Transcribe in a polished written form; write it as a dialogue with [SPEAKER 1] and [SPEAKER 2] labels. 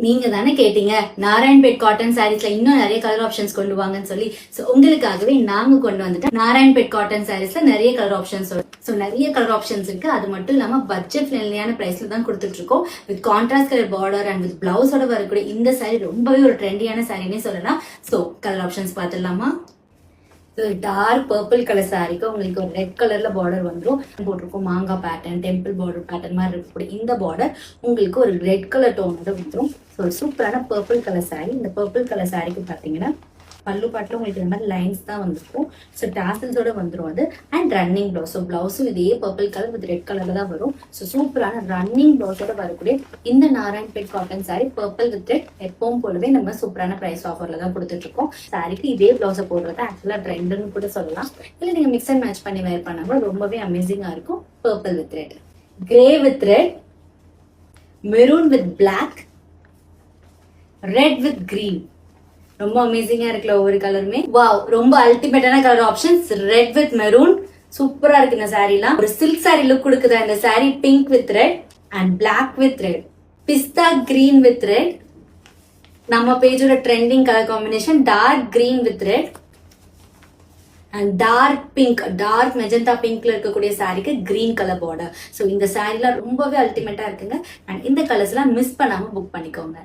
[SPEAKER 1] நீங்க தானே கேட்டீங்க நாராயண்பேட் காட்டன் சாரீஸ்ல இன்னும் நிறைய கலர் ஆப்ஷன்ஸ் கொண்டு வாங்கன்னு சொல்லி. சோ உங்களுக்காகவே நாங்க கொண்டு வந்துட்டோம். நாராயண்பேட் காட்டன் சாரீஸ்ல நிறைய கலர் ஆப்ஷன்ஸ் சோ நிறைய கலர் ஆப்ஷன்ஸ் இருக்கு. அது மட்டும் இல்லாம பட்ஜெட் ஃப்ரெண்ட்லியான பிரைஸ்ல தான் கொடுத்துட்டு இருக்கோம். With contrast colour border and with பிளவுஸோட வரக்கூடிய இந்த சாரீ ரொம்பவே ஒரு ட்ரெண்டியான சாரினே சொல்லலாம். சோ கலர் ஆப்ஷன்ஸ் பார்த்துடலாமா? டார்க் பர்பிள் கலர் சாரிக்கு உங்களுக்கு ஒரு ரெட் கலர்ல பார்டர் வந்துடும். போட்டிருக்கோம் மாங்காய் பேட்டர்ன், டெம்பிள் பார்டர் பேட்டர்ன் மாதிரி இருக்கக்கூடிய இந்த பார்டர் உங்களுக்கு ஒரு ரெட் கலர் டோனோட வந்துடும். ஸோ சூப்பரான பர்பிள் கலர் சாரி. இந்த பர்பிள் கலர் சாரிக்கு பார்த்தீங்கன்னா பல்லு பாட்டில் உங்களுக்கு இந்த மாதிரி லைன்ஸ் தான் வந்துருக்கும். ஸோ டாசல்ஸோட வந்துடும் அது. And running blouse. ஸோ ப்ளவுஸும் இதே பர்பிள் கலர் வித் ரெட் கலர்ல தான் வரும். ஸோ சூப்பரான ரன்னிங் ப்ளவுஸோட வரக்கூடிய இந்த Narayanpet cotton sorry purple with red எப்பவும் போலவே நம்ம சூப்பரான பிரைஸ் ஆஃபர்ல தான் கொடுத்துட்டு இருக்கோம். சாரிக்கு இதே ப்ளவுஸை போடுறது ஆக்சுவலா ட்ரெண்டுன்னு கூட சொல்லலாம். இல்லை நீங்க மிக்ஸ் அண்ட் மேட்ச் பண்ணி வேர் பண்ணா கூட ரொம்பவே அமேசிங்கா இருக்கும். Purple with red, grey with red, maroon with black, red with green. ரொம்ப அமேசிங்கா இருக்குல்ல ஒவ்வொரு கலருமே. வாவ், ரொம்ப அல்டிமேட்டான colour options. Red with maroon சூப்பரா இருக்கு இந்த சாரீலாம். ஒரு சில்க் சாரி லுக் கொடுக்குதா இந்த sari. Pink with red and black with red, pista green with red, நம்ம பேஜோட trending colour combination dark green with red and dark pink, dark magenta பிங்க்ல இருக்கக்கூடிய சாரிக்கு கிரீன் கலர் பார்டர். ஸோ இந்த சாரீலாம் ரொம்பவே அல்டிமேட்டா இருக்குங்க. அண்ட் இந்த கலர்ஸ் எல்லாம் மிஸ் பண்ணாம புக் பண்ணிக்கோங்க.